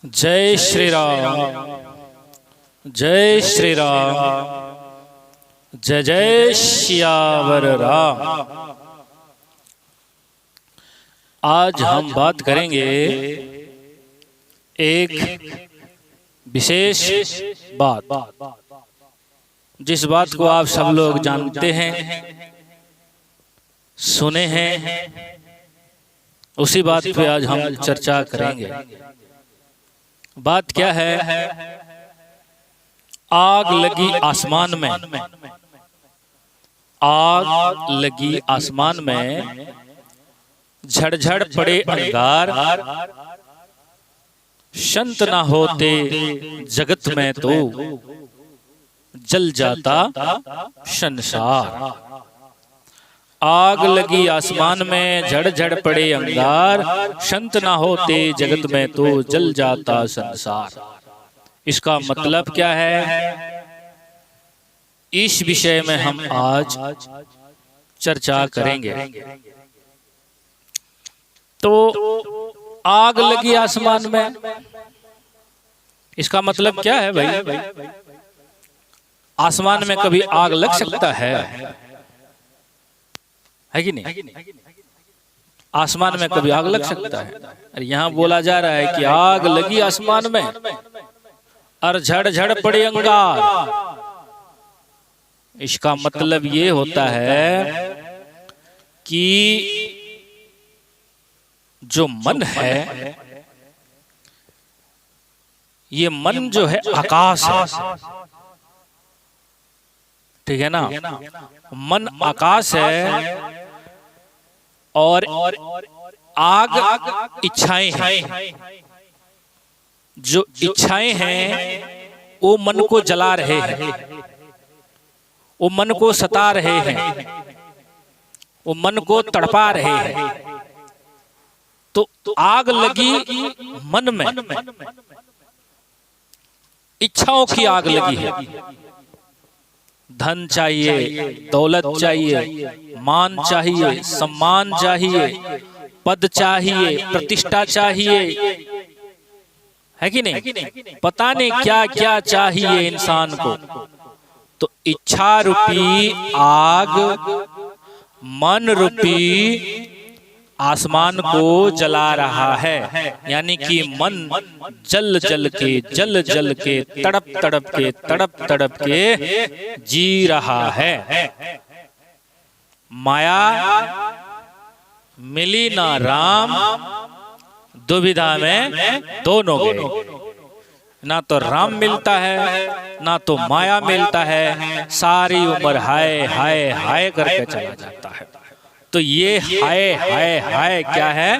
जय श्री राम, जय श्री राम, जय जय श्यावर राम। आज हम बात करेंगे एक विशेष बात, जिस बात को आप सब लोग जानते हैं, सुने हैं, उसी बात पे आज हम चर्चा करेंगे। बात क्या है? आग लगी आसमान में, आग लगी आसमान में, झड़झड़ पड़े अंगार, संत ना होते जगत में तो जल जाता संसार। आग लगी आसमान में, झड़ पड़े अंगार, संत ना होते जगत में तो जल जाता संसार। इसका मतलब क्या है? इस विषय में हम आज चर्चा करेंगे। तो आग लगी आसमान में, इसका मतलब क्या है भाई? आसमान में कभी आग लग सकता है कि नहीं? आसमान में कभी आग लग सकता है? अरे यहाँ बोला जा रहा है कि आग लगी आसमान में और झड़ पड़े अंगार। इसका मतलब ये होता है कि जो मन है, ये मन जो है आकाश है, ठीक है ना? मन आकाश है और आग इच्छाएं हैं। जो इच्छाएं हैं वो मन को जला रहे हैं, वो मन को सता रहे हैं, वो मन को तड़पा रहे हैं। तो आग लगी मन में, इच्छाओं की आग लगी है। धन चाहिए, दौलत चाहिए, मान चाहिए, सम्मान चाहिए, पद चाहिए, प्रतिष्ठा चाहिए, है कि नहीं? पता नहीं क्या क्या चाहिए इंसान को। तो इच्छा रूपी आग मन रूपी आसमान को जला रहा है। यानी कि मन जल जल के तड़प के जी रहा है। माया मिली ना राम, दुविधा में दोनों गए। ना तो राम मिलता है, ना तो माया मिलता है। सारी उम्र हाय हाय हाय करके चला जाता है। तो ये हाय हाय हाय क्या है?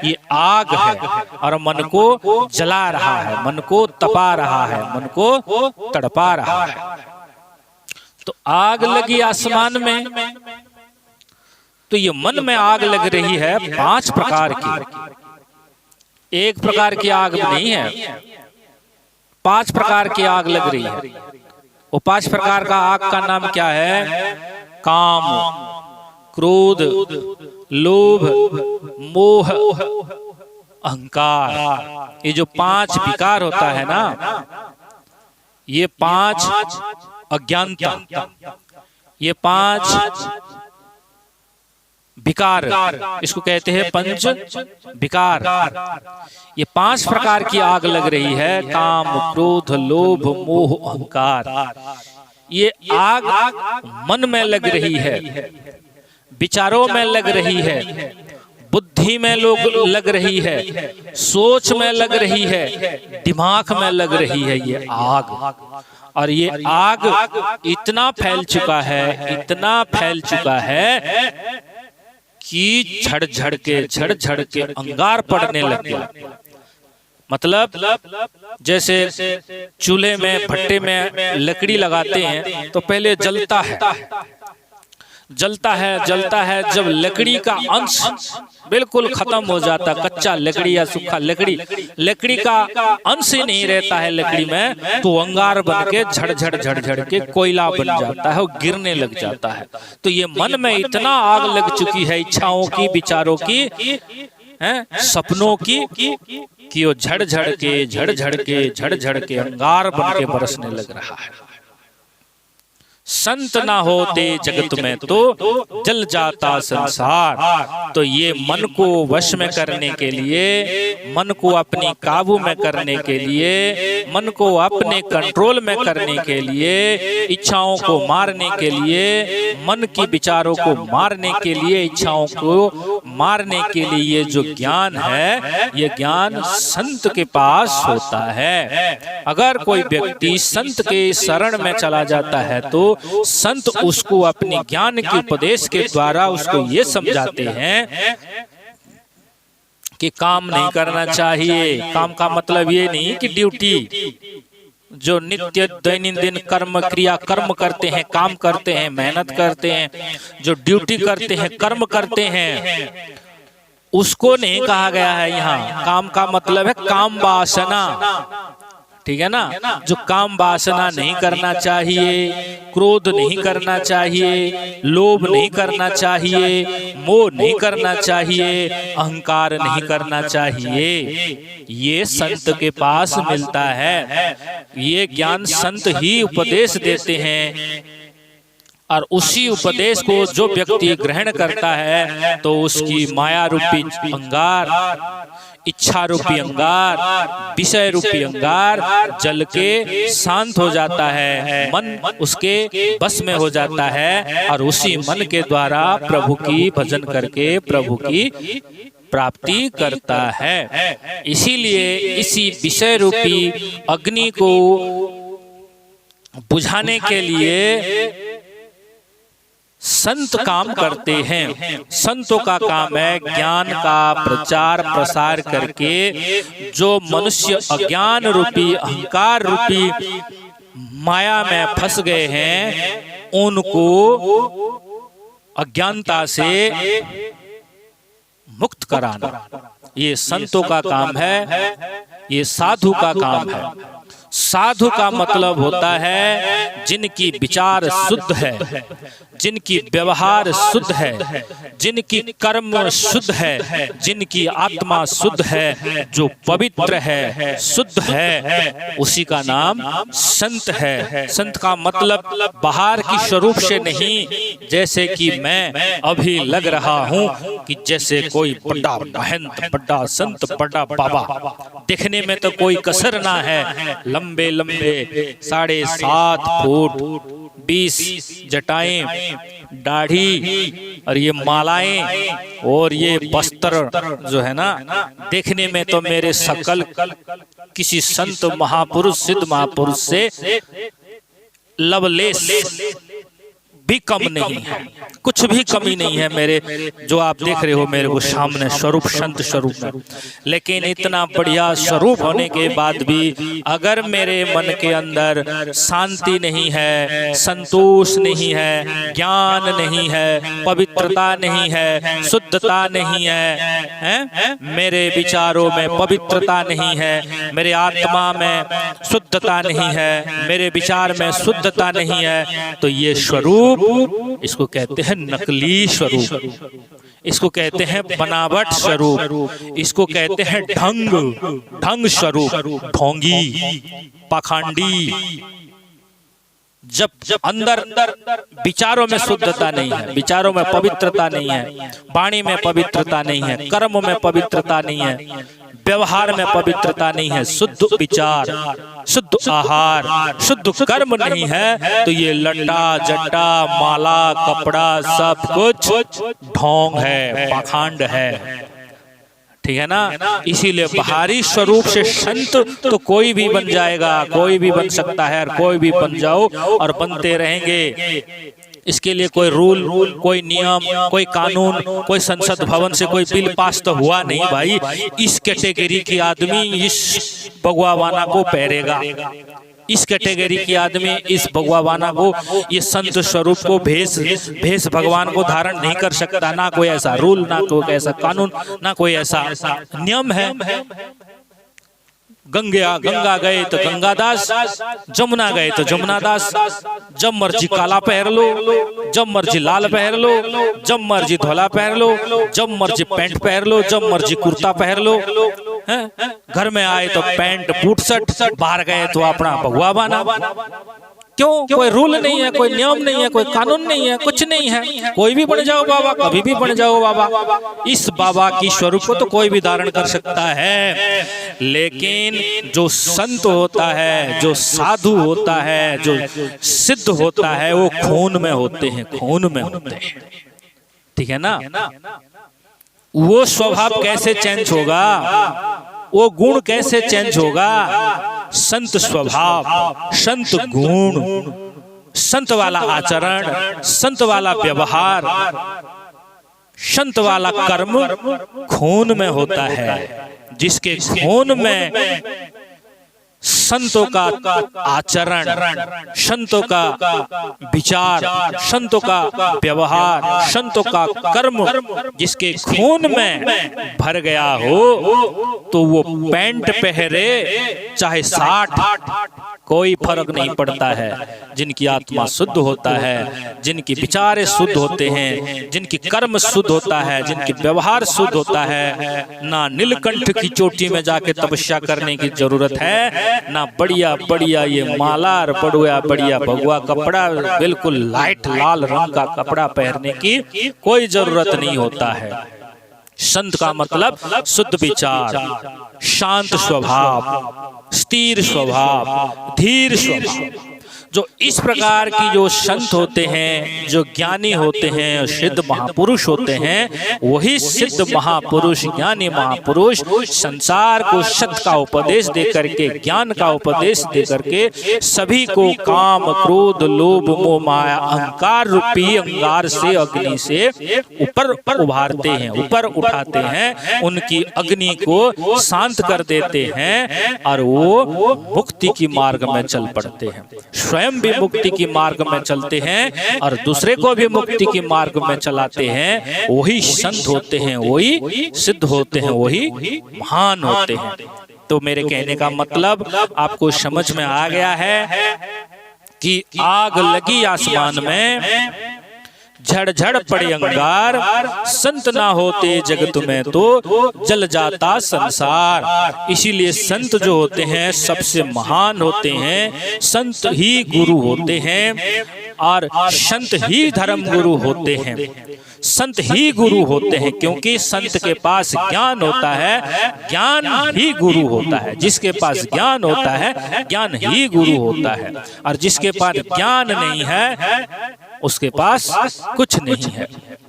ये आग है और मन को जला रहा है, मन को तपा रहा है, मन को तड़पा रहा है। तो आग लगी आसमान में, तो ये मन में आग लग रही है 5 प्रकार की। एक प्रकार की आग नहीं है, 5 प्रकार की आग लग रही है। वो 5 प्रकार का आग का नाम क्या है? काम, क्रोध, लोभ, मोह, अहंकार। ये जो 5 विकार होता है ना, ये 5 अज्ञानता, ये 5 विकार, इसको कहते हैं पंच विकार। ये 5 प्रकार की आग लग रही है। काम, क्रोध, लोभ, मोह, अहंकार। ये आग मन में लग रही है, विचारों में लग रही है, बुद्धि में लग रही है, सोच में लग रही है, दिमाग में लग रही है ये आग। और ये आग इतना फैल चुका है, इतना फैल चुका है कि झड़ के अंगार पड़ने लग गया। मतलब जैसे चूल्हे में, भट्टे में लकड़ी लगाते हैं तो पहले जलता है। जब लकड़ी का अंश बिल्कुल खत्म हो जाता, कच्चा लकड़ी या सूखा लकड़ी का अंश ही नहीं रहता है लकड़ी में, तो अंगार बन के झड़ के कोयला बन जाता है और गिरने लग जाता है। तो ये मन में इतना आग लग चुकी है इच्छाओं की, विचारों की, हैं सपनों की कि वो झड़ झड़ के अंगार बन के बरसने लग रहा है। संत ना होते जगत में तो जल जाता संसार। तो ये मन को वश में करने के लिए, मन को अपनी काबू में करने के लिए, मन को अपने कंट्रोल में करने के लिए, इच्छाओं को मारने के लिए, मन की विचारों को मारने के लिए, इच्छाओं को मारने के लिए ये जो ज्ञान है, ये ज्ञान संत के पास होता है। अगर कोई व्यक्ति संत के शरण में चला जाता है तो संत उसको अपनी ज्ञान के उपदेश के द्वारा उसको ये समझाते हैं कि काम नहीं करना चाहिए। काम का मतलब ये नहीं कि ड्यूटी, जो नित्य दैनंदिन कर्म क्रिया कर्म करते हैं, काम करते हैं, मेहनत करते हैं, जो ड्यूटी करते हैं, कर्म करते हैं, उसको नहीं कहा गया है यहाँ। काम का मतलब है काम वासना, ठीक है ना। जो काम वासना नहीं करना चाहिए, क्रोध नहीं करना चाहिए, लोभ नहीं करना चाहिए, मोह नहीं करना चाहिए, अहंकार नहीं करना चाहिए, ये संत के पास मिलता है। ये ज्ञान संत ही उपदेश देते हैं और उसी उपदेश को जो व्यक्ति ग्रहण करता है तो उसकी माया रूपी अंगार, इच्छा रूपी अंगार, विषय रूपी अंगार जल के शांत हो जाता है, मन उसके बस में हो जाता है और उसी मन के द्वारा प्रभु की भजन करके प्रभु की प्राप्ति करता है। इसीलिए इसी विषय रूपी अग्नि को बुझाने के लिए संत काम करते हैं। संतों का काम है ज्ञान का प्रचार प्रसार करके जो मनुष्य अज्ञान रूपी अहंकार रूपी माया में फंस गए हैं उनको अज्ञानता से मुक्त कराना, ये संतों का काम है, ये साधु का काम है। साधु का मतलब होता है जिनकी विचार शुद्ध है, जिनकी व्यवहार शुद्ध है, जिनकी कर्म शुद्ध है, जिनकी आत्मा शुद्ध है, जो पवित्र है, शुद्ध है, उसी का नाम संत है। संत का मतलब बाहर की स्वरूप से नहीं, जैसे कि मैं अभी लग रहा हूँ कि जैसे कोई बड़ा महंत, बड़ा संत, बड़ा बाबा, दिखने में तो कोई कसर ना है, लंबे लंबे 7.5 फुट 20 जटाएं, दाढ़ी और ये मालाएं और ये वस्त्र जो है ना, देखने में तो मेरे सकल किसी संत महापुरुष सिद्ध महापुरुष से लवलेस भी कम नहीं है, कुछ भी कमी नहीं है मेरे जो आप देख रहे हो मेरे को सामने स्वरूप, संत स्वरूप में। लेकिन इतना बढ़िया स्वरूप होने के बाद भी अगर मेरे मन के अंदर शांति नहीं है, संतोष नहीं है, ज्ञान नहीं है, पवित्रता नहीं है, शुद्धता नहीं है, मेरे विचारों में पवित्रता नहीं है, मेरे आत्मा में शुद्धता नहीं है, मेरे विचार में शुद्धता नहीं है, तो ये स्वरूप इसको कहते हैं नकली स्वरूप, इसको कहते हैं बनावट स्वरूप, इसको कहते हैं ढंग स्वरूप, ढोंगी, पाखंडी। जब अंदर विचारों में शुद्धता नहीं है, विचारों में पवित्रता नहीं है, वाणी में पवित्रता नहीं है, कर्म में पवित्रता नहीं है, व्यवहार में पवित्रता नहीं है, शुद्ध विचार, शुद्ध आहार, शुद्ध कर्म नहीं है, तो ये लट्टा जट्टा माला कपड़ा सब कुछ ढोंग है, पाखंड है, ठीक है ना। इसीलिए बाहरी स्वरूप से संत तो कोई भी बन जाएगा, कोई भी बन सकता है और कोई भी बन जाओ और बनते रहेंगे। इसके लिए कोई रूल, कोई नियम, कोई कानून, कोई संसद भवन से कोई बिल पास तो हुआ नहीं भाई। इस कैटेगरी के आदमी इस भगवावाना को पहरेगा, इस कैटेगरी के आदमी इस भगवावाना को, ये संत स्वरूप को भेष भगवान को धारण नहीं कर सकता। ना कोई ऐसा रूल, ना कोई ऐसा कानून, ना कोई ऐसा नियम है। गंगा गए तो गंगादास, जमुना गए तो जमुनादास। जब मर्जी काला पहन लो, जब मर्जी लाल पहन लो, जब मर्जी धोला पहन लो, जब मर्जी पैंट पहन लो, जब मर्जी कुर्ता पहन लो। घर में आए तो पैंट बूट शर्ट, बाहर गए तो अपना भगवा बना। क्यों? कोई रूल नहीं है, कोई नियम नहीं है, कोई कानून नहीं है, कुछ नहीं है। कोई भी बन जाओ बाबा, कभी भी बन जाओ बाबा। इस बाबा की स्वरूप को तो कोई भी धारण कर सकता है, लेकिन जो संत होता है, जो साधु होता है, जो सिद्ध होता है, वो खून में होते हैं, खून में होते हैं। ठीक है ना? वो स्वभाव कैसे चेंज होगा, वो गुण कैसे चेंज होगा? संत स्वभाव, संत गुण, संत वाला आचरण, संत वाला व्यवहार, संत वाला कर्म खून में होता है। जिसके खून में संतों का आचरण, संतों का विचार, संतों का व्यवहार, संतों का कर्म जिसके खून में भर गया हो, तो वो पैंट पहरे चाहे 60, कोई फर्क नहीं पड़ता है। जिनकी आत्मा शुद्ध होता है, जिनकी विचार शुद्ध होते हैं, जिनकी कर्म शुद्ध होता है, जिनकी व्यवहार शुद्ध होता है, ना नीलकंठ की चोटी में जाके तपस्या करने की जरूरत है, ना बढ़िया बढ़िया ये माला और बढ़िया भगवा कपड़ा, बिल्कुल लाइट लाल रंग का कपड़ा पहनने की कोई जरूरत नहीं होता है। संत का मतलब शुद्ध विचार, शांत स्वभाव, स्थिर स्वभाव, धीर स्वभाव। जो इस प्रकार की जो संत होते हैं, जो ज्ञानी होते हैं, सिद्ध महापुरुष होते हैं, वही सिद्ध महापुरुष, ज्ञानी महापुरुष संसार को सत्य का उपदेश दे करके, ज्ञान का उपदेश दे करके सभी को काम, क्रोध, लोभ, मोह, माया, अहंकार रूपी अंगार से, अग्नि से ऊपर उभारते हैं, ऊपर उठाते हैं, उनकी अग्नि को शांत कर देते हैं और वो मुक्ति की मार्ग में चल पड़ते हैं। स्वयं भी मुक्ति की मार्ग में चलते हैं और दूसरे को भी मुक्ति की मार्ग में चलाते हैं। वही संत होते हैं, वही सिद्ध होते हैं, वही महान होते हैं। तो मेरे कहने का मतलब आपको समझ में आ गया है कि आग लगी आसमान में, झड़ पड़े अंगार, संत ना होते जगत में तो जल जाता संसार। इसीलिए संत जो होते हैं सबसे महान होते हैं, संत ही गुरु होते हैं और संत ही धर्म गुरु होते हैं, संत ही गुरु होते हैं। क्योंकि संत के पास ज्ञान होता है, ज्ञान ही गुरु होता है। जिसके पास ज्ञान होता है, ज्ञान ही गुरु होता है, और जिसके पास ज्ञान नहीं है उसके पास कुछ नहीं है।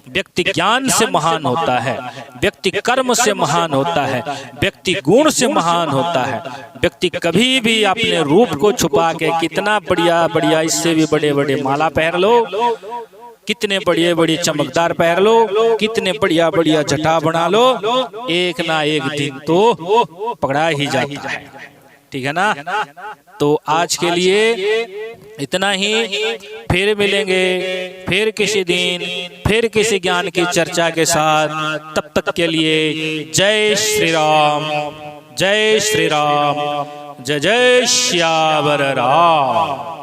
व्यक्ति ज्ञान से महान होता है, व्यक्ति कर्म से महान होता है, व्यक्ति गुण से महान होता है। व्यक्ति कभी भी अपने रूप को छुपा के कितना बढ़िया बढ़िया, इससे भी बड़े बड़े माला पहन लो, कितने बढ़िया बढ़िया चमकदार पहन लो, कितने बढ़िया बढ़िया जटा बना लो, एक ना एक दिन तो पकड़ा ही जाता है। ठीक है ना? तो आज के लिए इतना ही। फिर मिलेंगे फिर किसी दिन, फिर किसी ज्ञान की चर्चा के साथ। तब तक के लिए जय श्री राम, जय श्री राम, जय जय श्यावर राम।